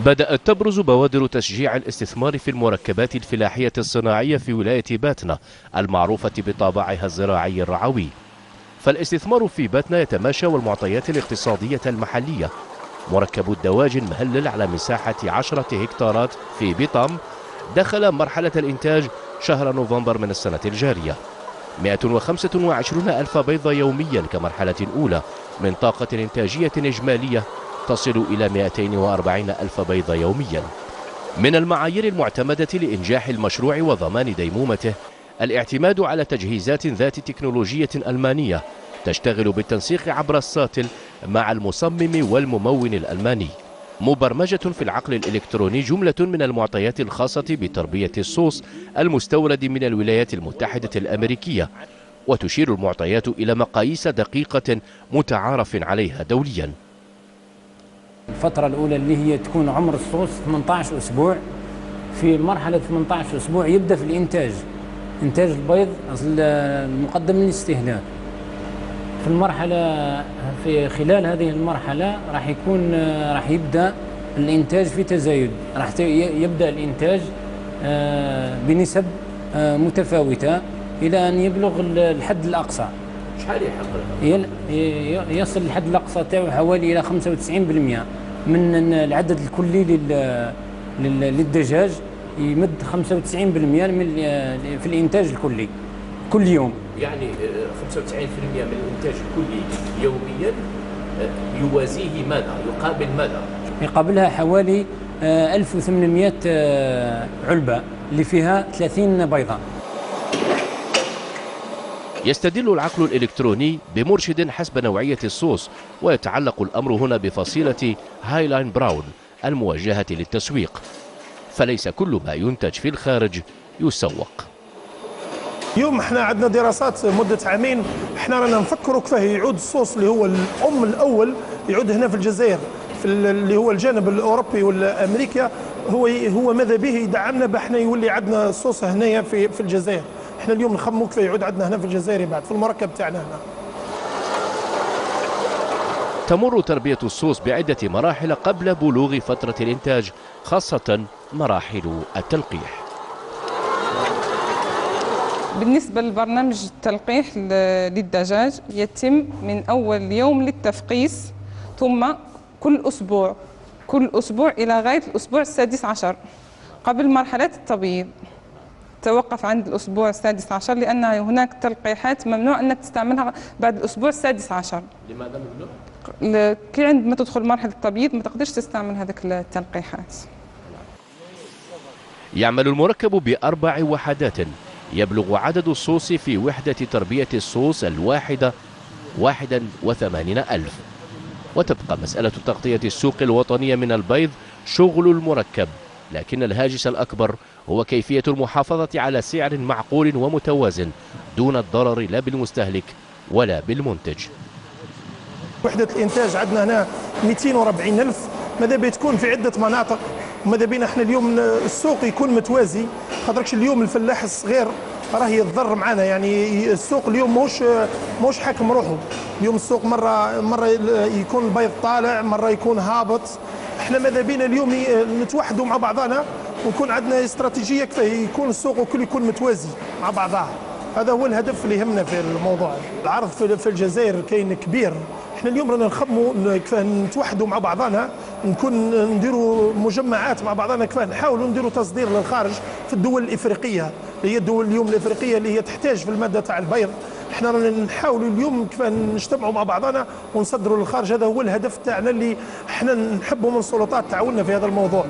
بدأت تبرز بوادر تشجيع الاستثمار في المركبات الفلاحية الصناعية في ولاية باتنا المعروفة بطابعها الزراعي الرعوي. فالاستثمار في باتنا يتماشى والمعطيات الاقتصادية المحلية. مركب الدواجن مهلل على مساحة 10 هكتارات في بيطام دخل مرحلة الإنتاج شهر نوفمبر من السنة الجارية. 125 ألف بيضة يوميا كمرحلة أولى من طاقة إنتاجية إجمالية تصل إلى 240 ألف بيضة يوميا. من المعايير المعتمدة لإنجاح المشروع وضمان ديمومته الاعتماد على تجهيزات ذات تكنولوجية ألمانية تشتغل بالتنسيق عبر الساتل مع المصمم والممون الألماني. مبرمجة في العقل الإلكتروني جملة من المعطيات الخاصة بتربية الصوص المستورد من الولايات المتحدة الأمريكية، وتشير المعطيات إلى مقاييس دقيقة متعارف عليها دوليا. الفترة الأولى اللي هي تكون عمر الصوص 18 أسبوع. في مرحلة 18 أسبوع يبدأ في إنتاج البيض المقدم للاستهلاك. في خلال هذه المرحلة راح يبدأ الإنتاج في تزايد، راح يبدأ الإنتاج بنسب متفاوتة إلى أن يبلغ الحد الأقصى. شحال يصل الحد الأقصى تاعو حوالي إلى 95% من العدد الكلي للدجاج، يمد 95% في الإنتاج الكلي كل يوم. يعني 95% من الإنتاج الكلي يوميا يوازيه ماذا؟ يقابل ماذا؟ يقابلها حوالي 1800 علبة اللي فيها 30 بيضة. يستدل العقل الإلكتروني بمرشد حسب نوعية الصوص، ويتعلق الأمر هنا بفصيلة هايلاين براون الموجهة للتسويق، فليس كل ما ينتج في الخارج يسوق. اليوم احنا عندنا دراسات مدة عامين، احنا رانا نفكروا كيفاه يعود الصوص اللي هو الأم الأول يعود هنا في الجزائر، في اللي هو الجانب الأوروبي والأمريكا، هو ماذا به يدعمنا بحنا يولي عندنا الصوص هنايا في الجزائر. احنا اليوم نخمموا كيفاه يعود عندنا هنا في الجزائر بعد في المركب تاعنا هنا. تمر تربية الصوص بعدة مراحل قبل بلوغ فترة الإنتاج، خاصة مراحل التلقيح. بالنسبة لبرنامج التلقيح للدجاج يتم من أول يوم للتفقيس، ثم كل أسبوع إلى غاية الأسبوع السادس عشر قبل مرحلة التبييض. توقف عند الأسبوع السادس عشر لأن هناك تلقيحات ممنوع أنك تستعملها بعد الأسبوع السادس عشر. لماذا ممنوع؟ كي عندما تدخل مرحلة التبييض ما تقدرش تستعمل هذيك التلقيحات. يعمل المركب ب4 وحدات. يبلغ عدد الصوص في وحدة تربية الصوص الواحدة 81,000. وتبقى مسألة تغطية السوق الوطنية من البيض شغل المركب، لكن الهاجس الأكبر هو كيفية المحافظة على سعر معقول ومتوازن دون الضرر لا بالمستهلك ولا بالمنتج. وحدة الإنتاج عندنا هنا 240,000، ماذا بتكون في عدة مناطق، وماذا بينا احنا اليوم السوق يكون متوازي، خاطرش اليوم الفلاح الصغير راه يتضرر معنا. يعني السوق اليوم موش حاكم روحه. اليوم السوق مرة يكون البيض طالع، مرة يكون هابط. احنا ماذا بينا اليوم نتوحدوا مع بعضنا ويكون عندنا استراتيجية كيفاه يكون السوق وكل يكون متوازي مع بعضها. هذا هو الهدف اللي يهمنا في الموضوع. العرض في الجزائر كاين كبير. احنا اليوم رانا نخموا كيفاه نتوحدوا مع بعضنا، نديروا مجمعات مع بعضنا، كيفاه نحاولوا نديروا تصدير للخارج في الدول الافريقيه اللي هي الدول اليوم الافريقيه اللي هي تحتاج في الماده تاع البيض. احنا رانا نحاولوا اليوم كيفاه نجتمعوا مع بعضنا ونصدروا للخارج. هذا هو الهدف تاعنا اللي احنا نحبوا من السلطات تعاوننا في هذا الموضوع.